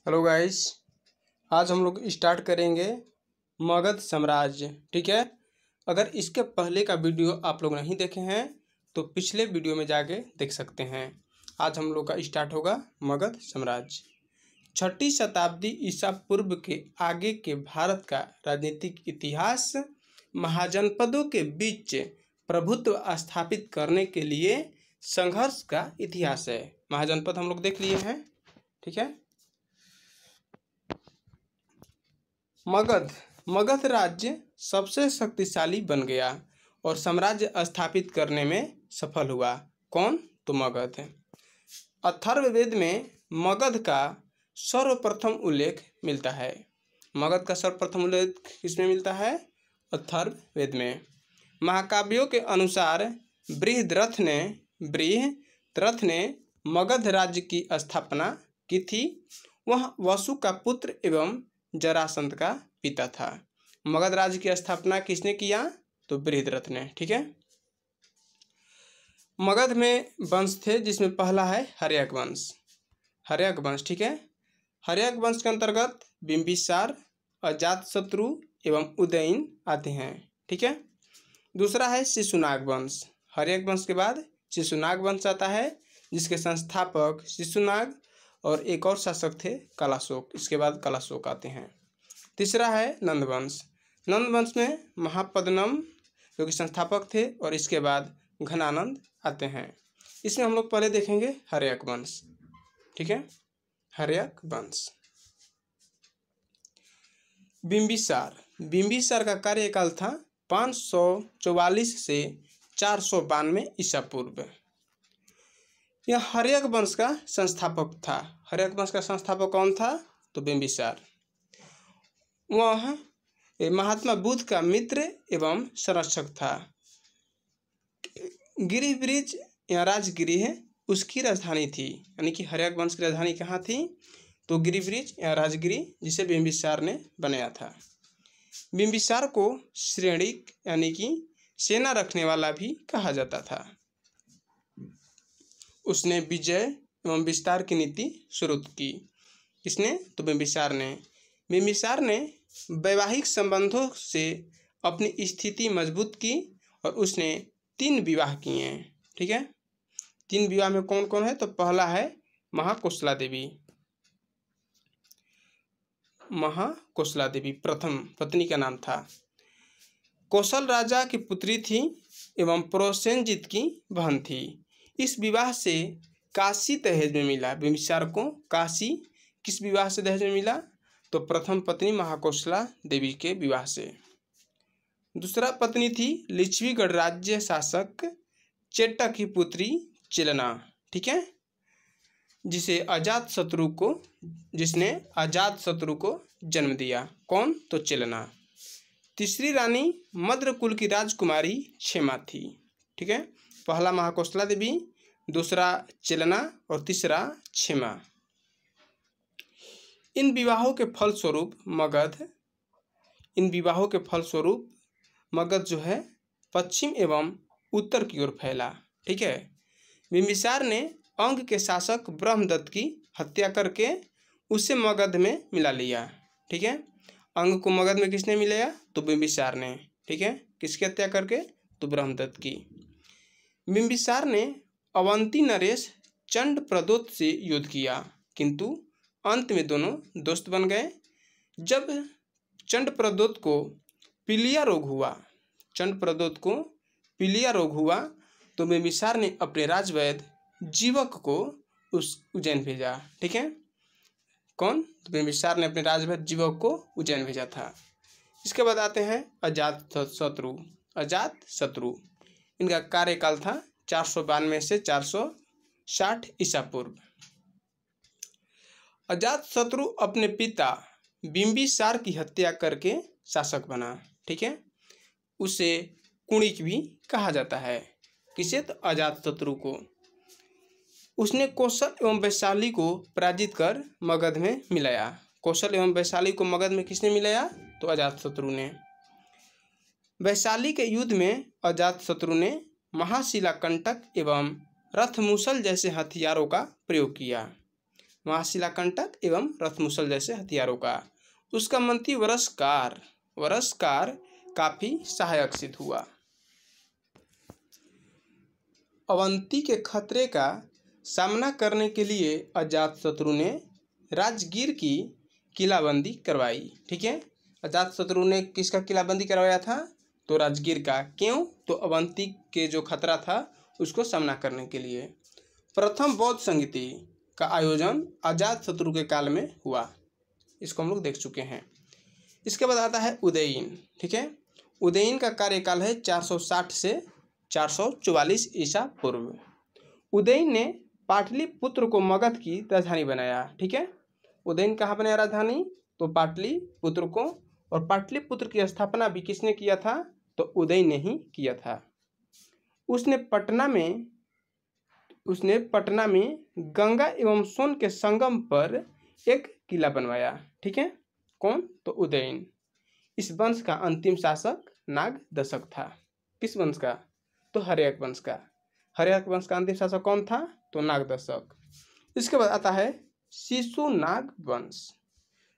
Hello guys, आज हम लोग स्टार्ट करेंगे मगध साम्राज्य। ठीक है। अगर इसके पहले का वीडियो आप लोग नहीं देखे हैं तो पिछले वीडियो में जाके देख सकते हैं। आज हम लोग का स्टार्ट होगा मगध साम्राज्य। 6ठी शताब्दी ईसा पूर्व के आगे के भारत का राजनीतिक इतिहास महाजनपदों के बीच प्रभुत्व स्थापित करने के लिए संघर्ष का इतिहास है। महाजनपद हम लोग देख लिए हैं। ठीक है। मगध राज्य सबसे शक्तिशाली बन गया और साम्राज्य स्थापित करने में सफल हुआ। कौन? तो मगध। अथर्ववेद में मगध का सर्वप्रथम उल्लेख मिलता है। मगध का सर्वप्रथम उल्लेख किसमें मिलता है? अथर्ववेद में। महाकाव्यों के अनुसार बृहद्रथ ने मगध राज्य की स्थापना की थी। वह वसु का पुत्र एवं जरासंध का पिता था। मगध राज्य की स्थापना किसने किया? तो बृहद्रथ ने। ठीक है। मगध में वंश थे जिसमें पहला है हर्यक वंश। हर्यक वंश। ठीक है। हर्यक वंश के अंतर्गत बिंबिसार, अजातशत्रु एवं उदयन आते हैं। ठीक है। दूसरा है शिशुनाग वंश। हर्यक वंश के बाद शिशुनाग वंश आता है जिसके संस्थापक शिशुनाग और एक और शासक थे कलाशोक। इसके बाद कलाशोक आते हैं। तीसरा है नंदवंश। नंदवंश में महापद्मनम जो कि संस्थापक थे और इसके बाद घनानंद आते हैं। इसमें हम लोग पहले देखेंगे हर्यक वंश। ठीक है। हर्यक वंश। बिंबिसार का कार्यकाल था 544 से 492 ईसा पूर्व। यह हर्यक वंश का संस्थापक था। हर्यक वंश का संस्थापक कौन था? तो बिंबिसार। वह महात्मा बुद्ध का मित्र एवं संरक्षक था। गिरिब्रिज या राजगिरी है उसकी राजधानी थी, यानी कि हर्यक वंश की राजधानी कहाँ थी? तो गिरिब्रिज या राजगिरी, जिसे बिंबिसार ने बनाया था। बिंबिसार को श्रेणिक यानी कि सेना रखने वाला भी कहा जाता था। उसने विजय एवं विस्तार की नीति शुरू की। किसने? तो बिंबिसार ने। बिंबिसार ने वैवाहिक संबंधों से अपनी स्थिति मजबूत की और उसने 3 विवाह किए। ठीक है। 3 विवाह में कौन कौन है? तो पहला है महाकोसला देवी। महाकोसला देवी प्रथम पत्नी का नाम था। कौशल राजा की पुत्री थी एवं प्रोसेनजित की बहन थी। इस विवाह से काशी दहेज में मिला। बिंबिसार को काशी किस विवाह से दहेज में मिला? तो प्रथम पत्नी महाकोसला देवी के विवाह से। दूसरा पत्नी थी लिच्छवीगढ़ राज्य शासक चेट्टा की पुत्री चिलना। ठीक है। जिसने अजातशत्रु को जन्म दिया। कौन? तो चिलना। तीसरी रानी मद्र कुल की राजकुमारी क्षेमा थी। ठीक है। पहला महाकोसला देवी, दूसरा चिलना और तीसरा क्षेमा। इन विवाहों के फलस्वरूप मगध जो है पश्चिम एवं उत्तर की ओर फैला। ठीक है। बिंबिसार ने अंग के शासक ब्रह्मदत्त की हत्या करके उसे मगध में मिला लिया। ठीक है। अंग को मगध में किसने मिलाया? तो बिंबिसार ने। ठीक है। किसकी हत्या करके? तो ब्रह्मदत्त की। बिंबिसार ने अवंती नरेश चंडप्रद्योत से युद्ध किया, किंतु अंत में दोनों दोस्त बन गए। जब चंडप्रद्योत को पीलिया रोग हुआ तो बिंबिसार ने अपने राजवैद्य जीवक को उज्जैन भेजा। ठीक है। कौन? तो बिंबिसार ने अपने राजवैद्य जीवक को उज्जैन भेजा था। इसके बाद आते हैं अजातशत्रु। इनका कार्यकाल था 492 से 460 ईसा पूर्व। अजातशत्रु अपने पिता बिंबिसार की हत्या करके शासक बना। ठीक है। उसे कुणिक भी कहा जाता है। किसे? तो अजातशत्रु को। उसने कौशल एवं वैशाली को पराजित कर मगध में मिलाया। कौशल एवं वैशाली को मगध में किसने मिलाया? तो अजातशत्रु ने। वैशाली के युद्ध में अजातशत्रु ने महाशिलाकंटक एवं रथमुसल जैसे हथियारों का प्रयोग किया। वहाँ शिलाकंटक एवं रथमुसल जैसे हथियारों का। उसका मंत्री वरसकार काफी सहायक सिद्ध हुआ। अवंती के खतरे का सामना करने के लिए अजातशत्रु ने राजगीर की किलाबंदी करवाई। ठीक है, अजातशत्रु ने किसका किलाबंदी करवाया था? तो राजगीर का। क्यों? तो अवंती के जो खतरा था उसको सामना करने के लिए। प्रथम बौद्ध संगीति का आयोजन अजातशत्रु के काल में हुआ, इसको हम लोग देख चुके हैं। इसके बाद आता है उदयीन। ठीक है, उदयीन का कार्यकाल है 460 से 444 ईसा पूर्व। उदयीन ने पाटलिपुत्र को मगध की राजधानी बनाया। ठीक है, उदयीन कहाँ बनाया राजधानी? तो पाटलिपुत्र को। और पाटलिपुत्र की स्थापना भी किसने किया था? तो उदयीन ने ही किया था। उसने पटना में गंगा एवं सोन के संगम पर एक किला बनवाया। ठीक है, कौन? तो उदयीन। इस वंश का अंतिम शासक नागदशक था। किस वंश का? तो हर्यक वंश का। हर्यक वंश का अंतिम शासक कौन था? तो नागदशक। इसके बाद आता है शिशुनाग वंश।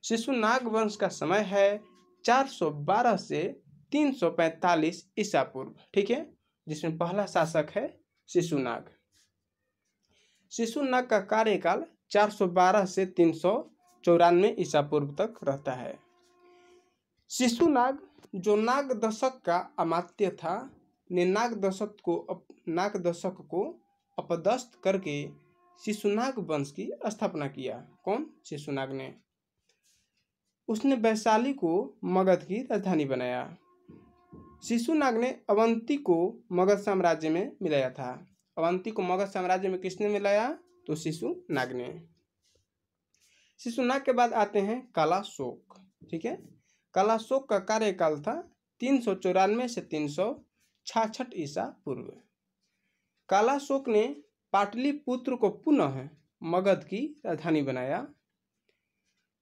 शिशुनाग वंश का समय है 412 से 345 ईसा पूर्व। ठीक है, जिसमें पहला शासक है शिशुनाग। शिशुनाग का कार्यकाल 412 से 394 ईसा पूर्व तक रहता है। शिशुनाग जो नागदशक का अमात्य था ने नागदशक को अपदस्थ करके शिशुनाग वंश की स्थापना किया। कौन? शिशुनाग ने। उसने वैशाली को मगध की राजधानी बनाया। शिशुनाग ने अवंती को मगध साम्राज्य में मिलाया था। अवंती को मगध साम्राज्य में किसने मिलाया? तो शिशुनाग ने। शिशुनाग के बाद आते हैं कालाशोक। ठीक है, कालाशोक का कार्यकाल था 394 से 366 ईसा पूर्व। कालाशोक ने पाटलिपुत्र को पुनः मगध की राजधानी बनाया।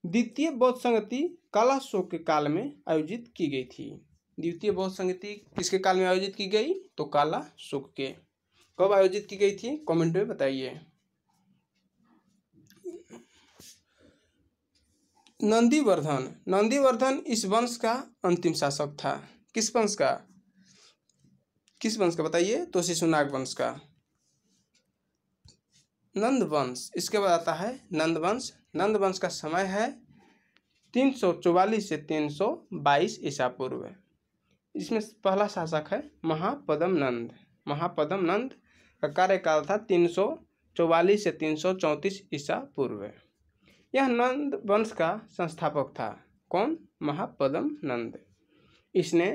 द्वितीय बौद्ध संगति कालाशोक के काल में आयोजित की गई थी। द्वितीय बौद्ध संगति किसके काल में आयोजित की गई? तो कालाशोक के। कब आयोजित की गई थी? कमेंट में बताइए। नंदीवर्धन इस वंश का अंतिम शासक था। किस वंश का? बताइए। तो शिशुनाग वंश का। नंद वंश। इसके बाद आता है नंदवंश। नंदवंश का समय है 344 से 322 ईसा पूर्व। इसमें पहला शासक है महापद्म नंद का कार्यकाल था 344 से 334 ईसा पूर्व। यह नंद वंश का संस्थापक था। कौन? महापद्म नंद। इसने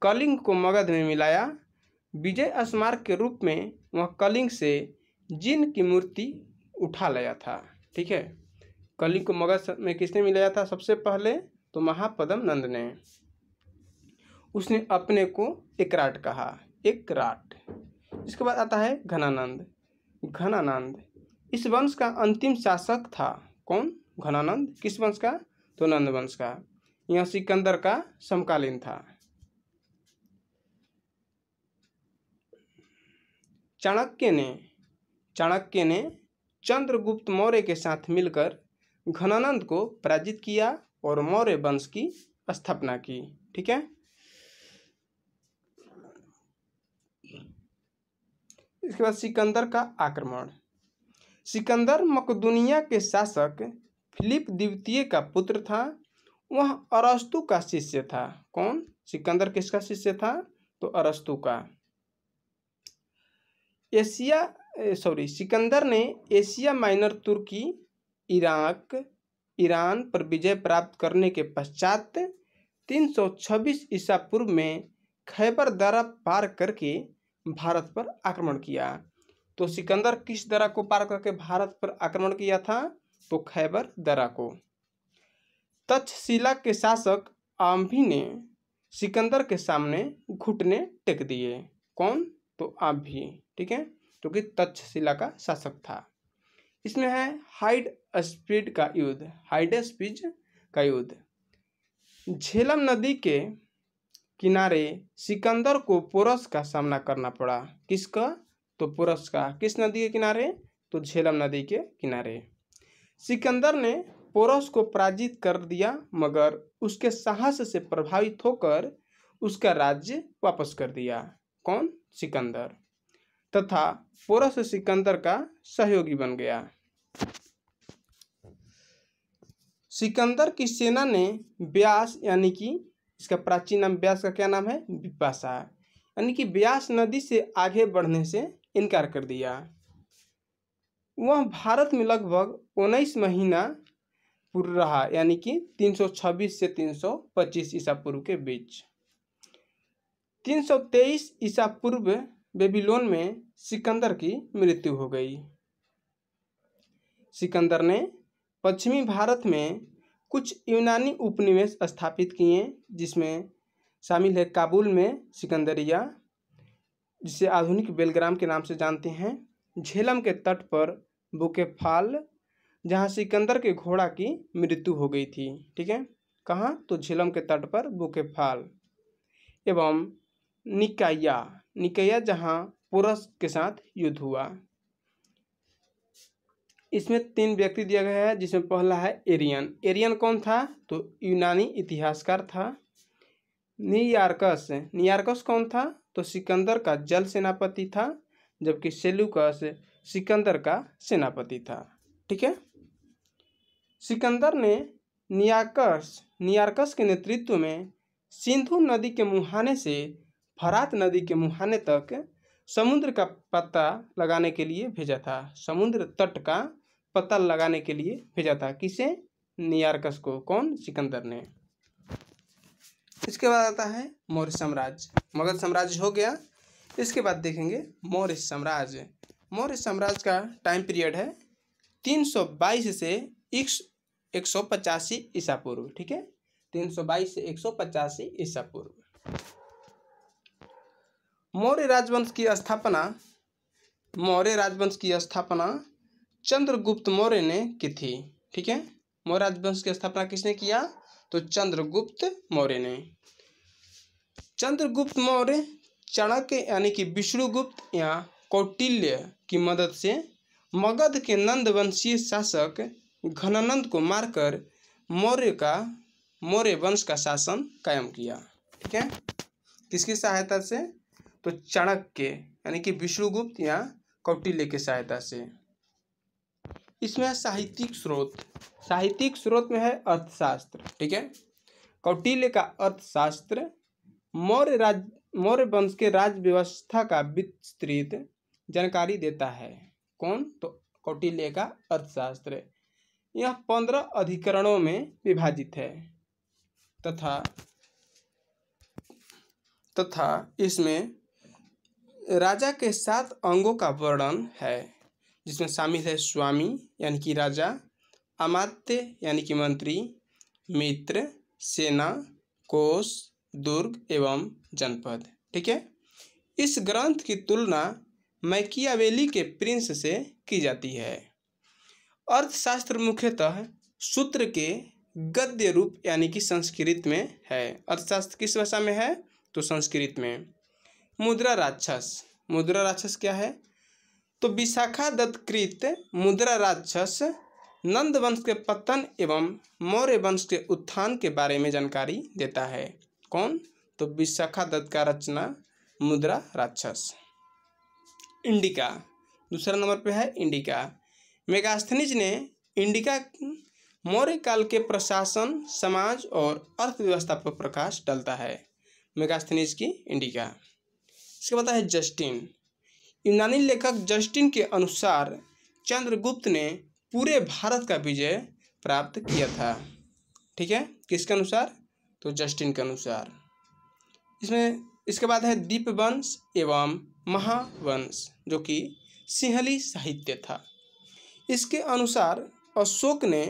कलिंग को मगध में मिलाया। विजय स्मारक के रूप में वह कलिंग से जिन की मूर्ति उठा लाया था। ठीक है, कलिंग को मगध में किसने मिलाया था सबसे पहले? तो महापद्म नंद ने। उसने अपने को एकराट कहा। एकराट। इसके बाद आता है घनानंद। इस वंश का अंतिम शासक था। कौन? घनानंद। किस वंश का? तो नंद वंश का। यह सिकंदर का समकालीन था। चाणक्य ने चंद्रगुप्त मौर्य के साथ मिलकर घनानंद को पराजित किया और मौर्य वंश की स्थापना की। ठीक है, इसके बाद सिकंदर का आक्रमण। सिकंदर मकदूनिया के शासक फिलिप द्वितीय का पुत्र था। वह अरस्तु का शिष्य था। कौन? सिकंदर किसका शिष्य था? तो अरस्तु का। सिकंदर ने एशिया माइनर, तुर्की, ईरान पर विजय प्राप्त करने के पश्चात 326 ईसा पूर्व में खैबर दर्रा पार करके भारत पर आक्रमण किया। तो सिकंदर किस दर्रा को पार करके भारत पर आक्रमण किया था? तो खैबर दर्रा को। तक्षशिला के शासक आम्भी ने सिकंदर के सामने घुटने टेक दिए। कौन? तो आम्भी। ठीक है, जो कि तक्षशिला का शासक था। इसमें है हाइडेस्पिड का युद्ध। झेलम नदी के किनारे सिकंदर को पोरस का सामना करना पड़ा। किसका? तो पोरस का। किस नदी के किनारे? तो झेलम नदी के किनारे। सिकंदर ने पोरस को पराजित कर दिया, मगर उसके साहस से प्रभावित होकर उसका राज्य वापस कर दिया। कौन? सिकंदर। तथा पोरस सिकंदर का सहयोगी बन गया। सिकंदर की सेना ने ब्यास यानी कि इसका प्राचीन नाम ब्यास का क्या नाम है? बिपाशा, यानी कि ब्यास नदी से आगे बढ़ने से इनकार कर दिया। वह भारत में लगभग 19 महीना पूर्व रहा, यानी कि 326 से 325 ईसा पूर्व के बीच। 323 ईसा पूर्व बेबीलोन में सिकंदर की मृत्यु हो गई। सिकंदर ने पश्चिमी भारत में कुछ यूनानी उपनिवेश स्थापित किए, जिसमें शामिल है काबुल में सिकंदरिया, जिसे आधुनिक बेलग्राम के नाम से जानते हैं, झेलम के तट पर बुकेफाल, जहां सिकंदर के घोड़ा की मृत्यु हो गई थी। ठीक है, कहाँ? तो झेलम के तट पर बुकेफाल, एवं निकाया जहां पोरस के साथ युद्ध हुआ। इसमें 3 व्यक्ति दिया गया है, जिसमें पहला है एरियन। एरियन कौन था? तो यूनानी इतिहासकार था। नियार्कस कौन था? तो सिकंदर का जल सेनापति था, जबकि सेल्यूकस सिकंदर का सेनापति था। ठीक है, सिकंदर ने नियार्कस के नेतृत्व में सिंधु नदी के मुहाने से फरात नदी के मुहाने तक समुद्र का पता लगाने के लिए भेजा था। समुद्र तट का पता लगाने के लिए भेजा था। किसे? नियार्कस को। कौन? सिकंदर ने। इसके बाद आता है मौर्य साम्राज्य। मगध साम्राज्य हो गया। इसके बाद देखेंगे मौर्य साम्राज्य। मौर्य साम्राज्य का टाइम पीरियड है 322 से 185 ईसा पूर्व। ठीक है, 322 से 185 ईसा पूर्व। मौर्य राजवंश की स्थापना चंद्रगुप्त मौर्य ने की थी। ठीक है, मौर्य राजवंश की स्थापना किसने किया? तो चंद्रगुप्त मौर्य ने। चंद्रगुप्त मौर्य चाणक्य यानी कि विष्णुगुप्त या कौटिल्य की मदद से मगध के नंद वंशीय शासक घनानंद को मारकर मौर्य वंश का शासन कायम किया। ठीक है, किसकी सहायता से? तो चाणक्य यानी कि विष्णुगुप्त या कौटिल्य की सहायता से। इसमें साहित्यिक स्रोत में है अर्थशास्त्र। ठीक है, कौटिल्य का अर्थशास्त्र मौर्य वंश के राज्य व्यवस्था का विस्तृत जानकारी देता है। कौन? तो कौटिल्य का अर्थशास्त्र। यह 15 अधिकरणों में विभाजित है तथा इसमें राजा के 7 अंगों का वर्णन है, जिसमें शामिल है स्वामी यानी कि राजा, अमात्य यानी कि मंत्री, मित्र, सेना, कोष, दुर्ग एवं जनपद। ठीक है, इस ग्रंथ की तुलना मैकियावेली के प्रिंस से की जाती है। अर्थशास्त्र मुख्यतः सूत्र के गद्य रूप यानी कि संस्कृत में है। अर्थशास्त्र किस भाषा में है? तो संस्कृत में। मुद्रा राक्षस क्या है? तो विशाखा दत्तकृत मुद्रा राक्षस नंद वंश के पतन एवं मौर्य वंश के उत्थान के बारे में जानकारी देता है। कौन? तो विशाखा दत्त का रचना मुद्रा राक्षस। इंडिका, दूसरा नंबर पे है इंडिका। मेगास्थनीज ने इंडिका मौर्य काल के प्रशासन, समाज और अर्थव्यवस्था पर प्रकाश डालता है। मेगास्थनीज की इंडिका। इसके बाद है जस्टिन। यूनानी लेखक जस्टिन के अनुसार चंद्रगुप्त ने पूरे भारत का विजय प्राप्त किया था। ठीक है, किसके अनुसार? तो जस्टिन के अनुसार। इसके बाद है दीपवंश एवं महावंश, जो कि सिंहली साहित्य था। इसके अनुसार अशोक ने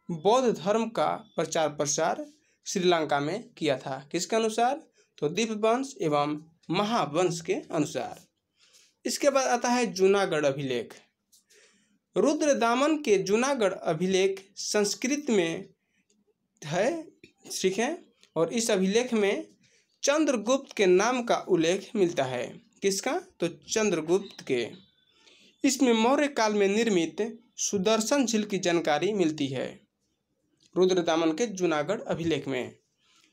बौद्ध धर्म का प्रचार प्रसार श्रीलंका में किया था। किसके अनुसार? तो दीपवंश एवं महावंश के अनुसार। इसके बाद आता है जूनागढ़ अभिलेख। रुद्रदामन के जूनागढ़ अभिलेख संस्कृत में है। ठीक है, और इस अभिलेख में चंद्रगुप्त के नाम का उल्लेख मिलता है। किसका? तो चंद्रगुप्त के। इसमें मौर्य काल में निर्मित सुदर्शन झील की जानकारी मिलती है? रुद्रदामन के जूनागढ़ अभिलेख में।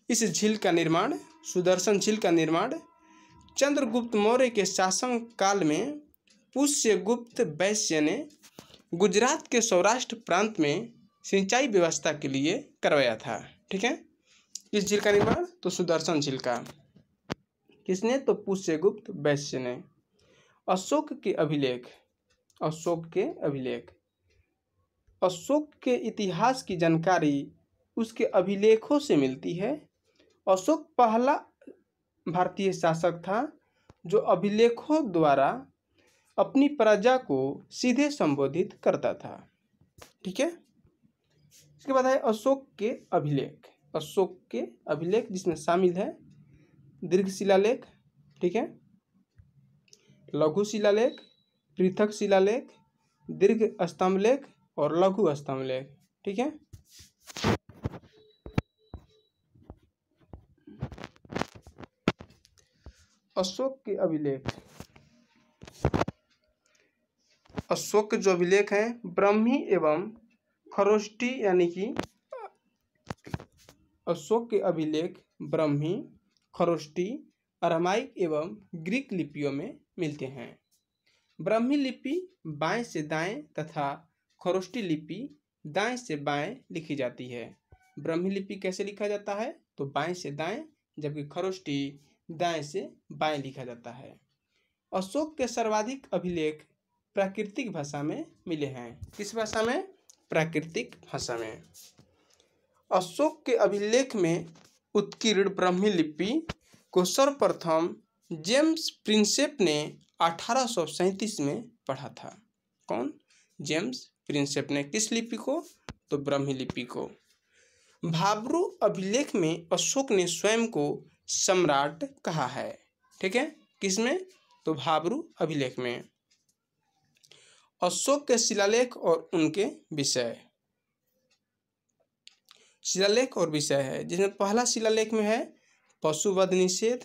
इस झील का निर्माण, सुदर्शन झील का निर्माण चंद्रगुप्त मौर्य के शासन काल में पुष्यगुप्त वैश्य ने गुजरात के सौराष्ट्र प्रांत में सिंचाई व्यवस्था के लिए करवाया था। ठीक है, किस झील का निर्माण? तो सुदर्शन झील का। किसने? तो पुष्यगुप्त वैश्य ने। अशोक के अभिलेख, अशोक के अभिलेख, अशोक के इतिहास की जानकारी उसके अभिलेखों से मिलती है। अशोक पहला भारतीय शासक था जो अभिलेखों द्वारा अपनी प्रजा को सीधे संबोधित करता था। ठीक है, इसके बाद है अशोक के अभिलेख। अशोक के अभिलेख जिसमें शामिल है दीर्घ शिलालेख, ठीक है, लघु शिलालेख, पृथक शिलालेख, दीर्घ स्तंभलेख और लघु स्तंभलेख। ठीक है, अशोक के अभिलेख, अशोक के जो अभिलेख हैं ब्राह्मी एवं खरोष्टी, यानी कि अशोक के अभिलेख ब्राह्मी, खरोष्टी, अरामाइक एवं ग्रीक लिपियों में मिलते हैं। ब्राह्मी लिपि बाएं से दाएं तथा खरोष्टी लिपि दाएं से बाएं लिखी जाती है। ब्राह्मी लिपि कैसे लिखा जाता है? तो बाएं से दाएं, जबकि खरोष्टी दाएं से बाएं लिखा जाता है। अशोक के सर्वाधिक अभिलेख प्राकृतिक भाषा में मिले हैं। किस भाषा में? प्राकृतिक भाषा में। अशोक के अभिलेख में उत्कीर्ण ब्राह्मी लिपि को सर्वप्रथम जेम्स प्रिंसेप ने 1837 में पढ़ा था। कौन? जेम्स प्रिंसेप ने। किस लिपि को? तो ब्राह्मी लिपि को। भाब्रू अभिलेख में अशोक ने स्वयं को सम्राट कहा है। ठीक है, किसमें? तो भाब्रू अभिलेख में। अशोक के शिलालेख और उनके विषय, शिलालेख और विषय है जिसमें पहला शिलालेख में है पशुवध निषेध,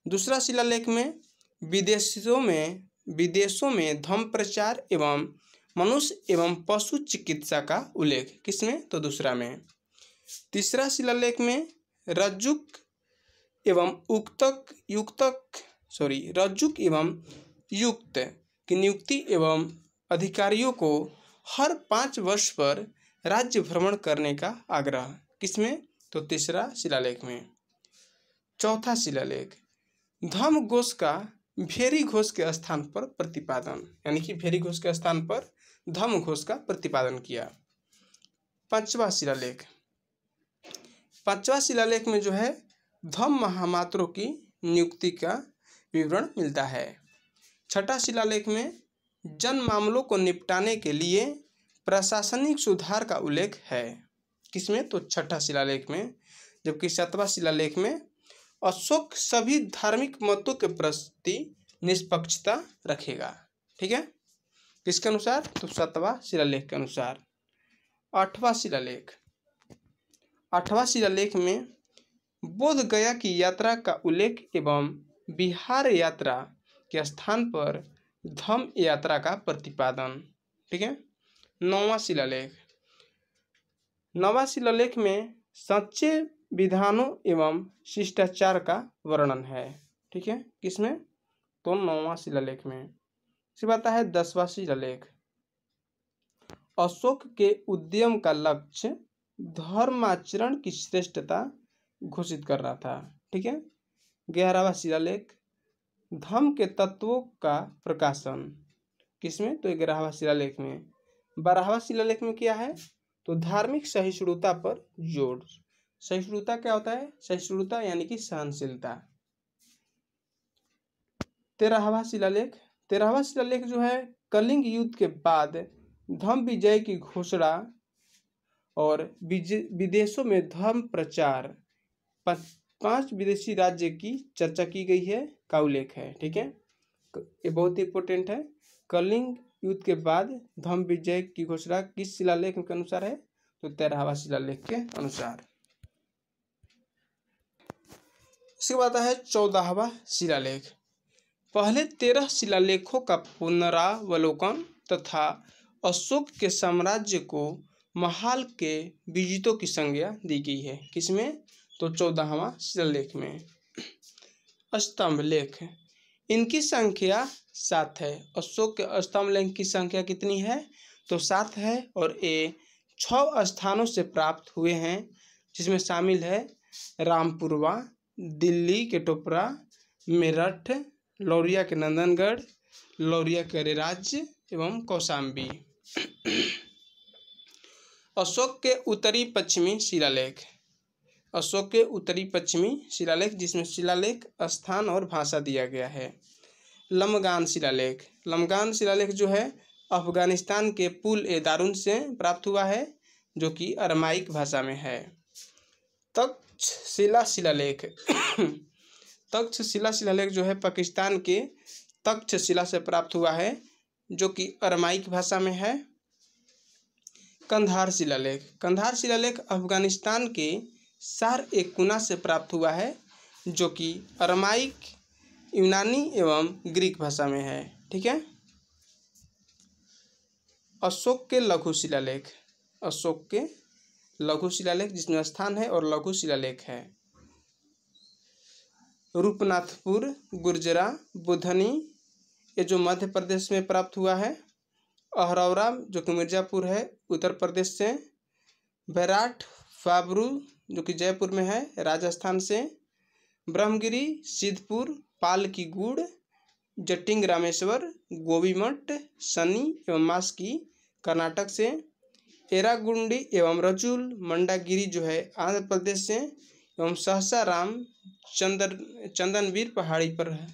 दूसरा शिलालेख में विदेशों में धर्म प्रचार एवं मनुष्य एवं पशु चिकित्सा का उल्लेख। किसमें? तो दूसरा में। तीसरा शिलालेख में रज्जुक एवं रज्जुक एवं युक्त की नियुक्ति एवं अधिकारियों को हर 5 वर्ष पर राज्य भ्रमण करने का आग्रह। किसमें? तो तीसरा शिलालेख में। चौथा शिलालेख धम्म घोष का भेरी घोष के स्थान पर प्रतिपादन, यानी कि भेरी घोष के स्थान पर धम्म घोष का प्रतिपादन किया। पांचवा शिलालेख, पांचवा शिलालेख में जो है धम्म महामात्रों की नियुक्ति का विवरण मिलता है। छठा शिलालेख में जन मामलों को निपटाने के लिए प्रशासनिक सुधार का उल्लेख है। किसमें? तो छठा शिलालेख में। जबकि सातवां शिलालेख में अशोक सभी धार्मिक मतों के प्रति निष्पक्षता रखेगा। ठीक है, किसके अनुसार? तो सातवां शिलालेख के अनुसार। आठवां शिलालेख, आठवां शिलालेख में बोध गया की यात्रा का उल्लेख एवं बिहार यात्रा के स्थान पर धम्म यात्रा का प्रतिपादन। ठीक है। नौवां शिलालेख, नौवां शिलालेख में सच्चे विधानों एवं शिष्टाचार का वर्णन है। ठीक है, किसमें? तो नौवां शिलालेख में। इसके बाद आता है 10वां शिलालेख। अशोक के उद्यम का लक्ष्य धर्माचरण की श्रेष्ठता घोषित करना था। ठीक है। 11वां शिलालेख धम्म के तत्वों का प्रकाशन। किसमें? तो 11वां शिलालेख में। 12वां शिलालेख में क्या है? तो धार्मिक सहिष्णुता पर जोर। सहिष्णुता क्या होता है? सहिष्णुता यानी कि सहनशीलता। 13वां शिलालेख, 13वां शिलालेख जो है कलिंग युद्ध के बाद धम्म विजय की घोषणा और विदेशों में धर्म प्रचार 5 विदेशी राज्य की चर्चा की गई है का उल्लेख है। ठीक है, ये बहुत इंपॉर्टेंट है। कलिंग युद्ध के बाद धम्म विजय की घोषणा किस शिलालेख के अनुसार है? तो 13वां शिलालेख के अनुसार। इसके बाद है 14वां शिलालेख। पहले 13 शिलालेखों का पुनरावलोकन तथा अशोक के साम्राज्य को महाल के विजितों की संज्ञा दी गई है। किसमें? तो 14वां शिलालेख में। स्तंभ लेख, इनकी संख्या 7 है। अशोक के स्तंभ लेख की संख्या कितनी है? तो 7 है और ये 6 स्थानों से प्राप्त हुए हैं, जिसमें शामिल है रामपुरवा, दिल्ली के टोपरा, मेरठ, लौरिया के नंदनगढ़, लौरिया के अरेराज एवं कौशाम्बी। अशोक के उत्तरी पश्चिमी शिलालेख, अशोक के उत्तरी पश्चिमी शिलालेख जिसमें शिलालेख, स्थान और भाषा दिया गया है। लमगान शिलालेख, लमगान शिलालेख जो है अफगानिस्तान के पुल ए दारुन से प्राप्त हुआ है, जो कि अरमाइक भाषा में है। तक्षशिला शिलालेख तक्षशिला शिलालेख जो है पाकिस्तान के तक्षशिला से प्राप्त हुआ है, जो कि अरमाइक भाषा में है। कंधार शिलालेख, कंधार शिलालेख अफगानिस्तान के सार-ए-कुना से प्राप्त हुआ है, जो कि अरमाइक, यूनानी एवं ग्रीक भाषा में है। ठीक है। अशोक के लघु शिलालेख, अशोक के लघु शिलालेख जिसमें स्थान है और लघु शिलालेख है। रूपनाथपुर, गुर्जरा, बुधनी, ये जो मध्य प्रदेश में प्राप्त हुआ है। अहरौरा जो कि मिर्ज़ापुर है उत्तर प्रदेश से। बैराट फाबरू जो कि जयपुर में है राजस्थान से। ब्रह्मगिरी, सिद्धपुर, पाल की गुड़, जटिंग रामेश्वर, गोबीमठ, सनी एवं मास्की कर्नाटक से। एरागुंडी एवं रजूल मंडागिरी जो है आंध्र प्रदेश से एवं सहसाराम चंदनवीर पहाड़ी पर है,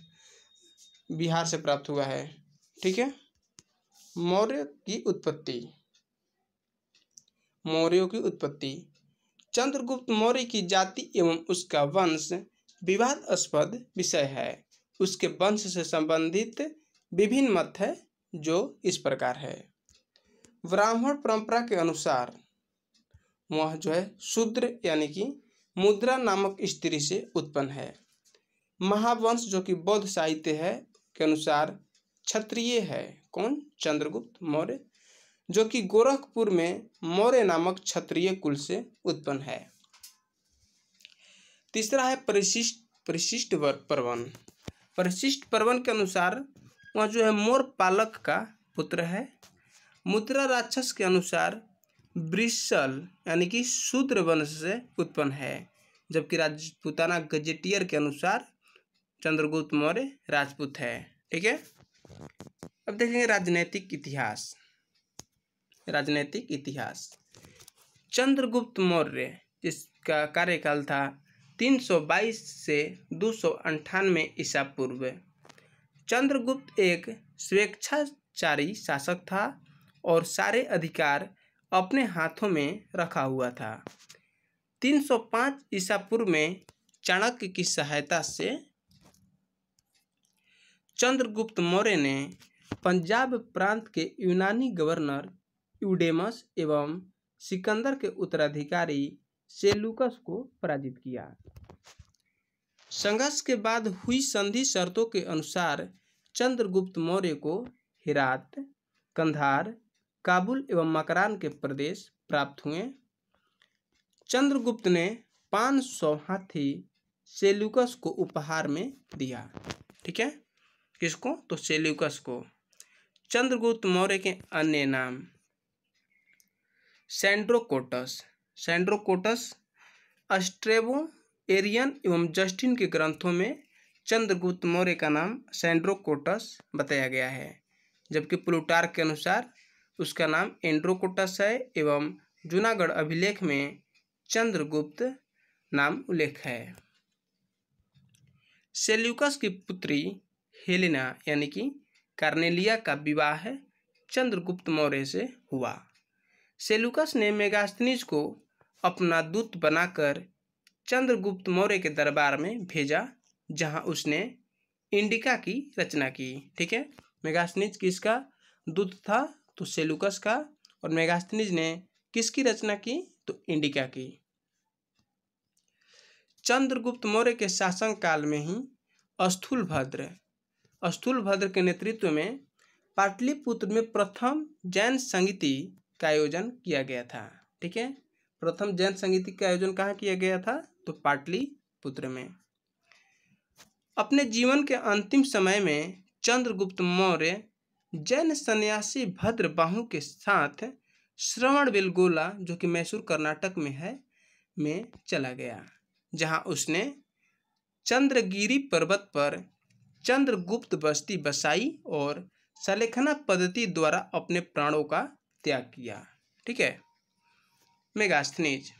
बिहार से प्राप्त हुआ है। ठीक है। मौर्य की उत्पत्ति, मौर्यों की उत्पत्ति, चंद्रगुप्त मौर्य की जाति एवं उसका वंश विवादास्पद विषय है। उसके वंश से संबंधित विभिन्न मत है, जो इस प्रकार है। ब्राह्मण परंपरा के अनुसार वह जो है शूद्र यानी कि मुद्रा नामक स्त्री से उत्पन्न है। महावंश जो कि बौद्ध साहित्य है के अनुसार क्षत्रिय है। कौन? चंद्रगुप्त मौर्य, जो कि गोरखपुर में मौर्य नामक क्षत्रिय कुल से उत्पन्न है। तीसरा है परिशिष्ट पर्वन। परिशिष्ट पर्वन के अनुसार वह जो है मोर पालक का पुत्र है। मुद्रा राक्षस के अनुसार वृषल यानी कि शूद्र वंश से उत्पन्न है, जबकि राजपूताना गजेटियर के अनुसार चंद्रगुप्त मौर्य राजपूत है। ठीक है। अब देखेंगे राजनैतिक इतिहास। राजनैतिक इतिहास, चंद्रगुप्त मौर्य जिसका कार्यकाल था 322 से 298 ईसा पूर्व। चंद्रगुप्त एक स्वेच्छाचारी शासक था और सारे अधिकार अपने हाथों में रखा हुआ था। 305 ईसा पूर्व में चाणक्य की सहायता से चंद्रगुप्त मौर्य ने पंजाब प्रांत के यूनानी गवर्नर यूडेमस एवं सिकंदर के उत्तराधिकारी सेल्यूकस को पराजित किया। संघर्ष के बाद हुई संधि शर्तों के अनुसार चंद्रगुप्त मौर्य को हेरात, कंधार, काबुल एवं मकरान के प्रदेश प्राप्त हुए। चंद्रगुप्त ने 500 हाथी सेल्यूकस को उपहार में दिया। ठीक है। किसको? तो सेल्यूकस को। चंद्रगुप्त मौर्य के अन्य नाम सैंड्रोकोटस, सैंड्रोकोटस, स्ट्रेबो, एरियन एवं जस्टिन के ग्रंथों में चंद्रगुप्त मौर्य का नाम सैंड्रोकोटस बताया गया है, जबकि प्लूटार्क के अनुसार उसका नाम एंड्रोकोटस है एवं जूनागढ़ अभिलेख में चंद्रगुप्त नाम उल्लेख है। सेल्यूकस की पुत्री हेलेना यानी कि कार्नेलिया का विवाह चंद्रगुप्त मौर्य से हुआ। सेल्यूकस ने मेगास्थनीज को अपना दूत बनाकर चंद्रगुप्त मौर्य के दरबार में भेजा, जहां उसने इंडिका की रचना की। ठीक है। मेगास्थनीज किसका दूत था? तो सेल्यूकस का। और मेगास्थनीज ने किसकी रचना की? तो इंडिका की। चंद्रगुप्त मौर्य के शासन काल में ही स्थूलभद्र के नेतृत्व में पाटलिपुत्र में प्रथम जैन संगीति का आयोजन किया गया था। ठीक है, प्रथम जैन संगीति का आयोजन कहाँ किया गया था? तो पाटलिपुत्र में। अपने जीवन के अंतिम समय में चंद्रगुप्त मौर्य जैन सन्यासी भद्रबाहु के साथ श्रवणबेलगोला, जो कि मैसूर कर्नाटक में है, में चला गया, जहां उसने चंद्रगिरी पर्वत पर चंद्रगुप्त बस्ती बसाई और सलेखना पद्धति द्वारा अपने प्राणों का त्याग किया। ठीक है। मेगास्थनीज,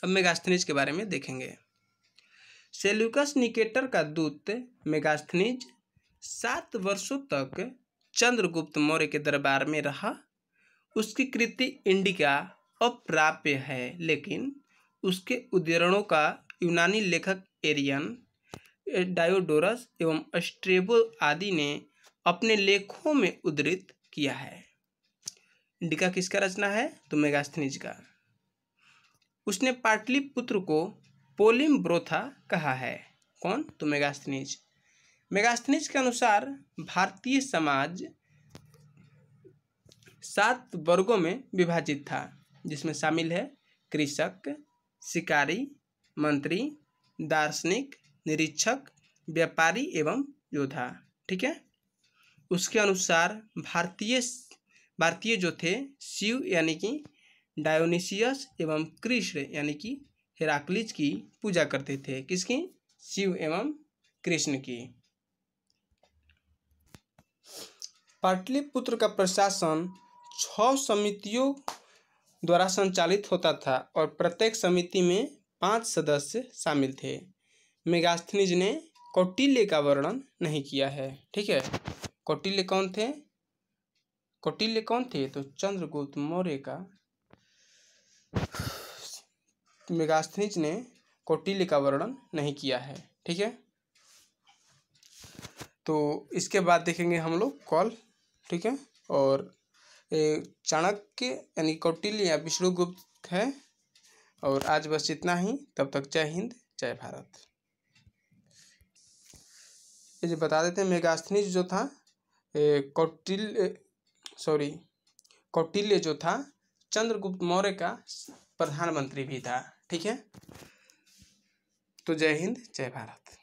अब मेगास्थनीज के बारे में देखेंगे। सेल्यूकस निकेटर का दूत मेगास्थनीज 7 वर्षों तक चंद्रगुप्त मौर्य के दरबार में रहा। उसकी कृति इंडिका अप्राप्य है, लेकिन उसके उद्धरणों का यूनानी लेखक एरियन, डायोडोरस एवं स्ट्रेबो आदि ने अपने लेखों में उद्धृत किया है। इंडिका किसका रचना है? तो मेगास्थनीज का। उसने पाटलिपुत्र को पोलिम्ब्रोथा कहा है। कौन? तो मेगास्थनीज। मेगास्थनीज के अनुसार भारतीय समाज 7 वर्गों में विभाजित था, जिसमें शामिल है कृषक, शिकारी, मंत्री, दार्शनिक, निरीक्षक, व्यापारी एवं योद्धा। ठीक है। उसके अनुसार भारतीय जो थे शिव यानी कि डायोनिसियस एवं कृष्ण यानी कि हेराक्लिस की पूजा करते थे। किसकी? शिव एवं कृष्ण की। पाटलिपुत्र का प्रशासन 6 समितियों द्वारा संचालित होता था और प्रत्येक समिति में 5 सदस्य शामिल थे। मेगास्थनीज ने कौटिल्य का वर्णन नहीं किया है। ठीक है। कौटिल्य कौन थे? कौटिल्य कौन थे? तो चंद्रगुप्त मौर्य का। मेगास्थनीज ने कौटिल्य का वर्णन नहीं किया है। ठीक है। तो इसके बाद देखेंगे हम लोग कॉल। ठीक है। और चाणक्य यानी कौटिल्य या विष्णुगुप्त है। और आज बस इतना ही। तब तक जय हिंद, जय भारत। ये बता देते हैं, मेगास्थनीज जो था कौटिल्य जो था चंद्रगुप्त मौर्य का प्रधानमंत्री भी था। ठीक है। तो जय हिंद, जय भारत।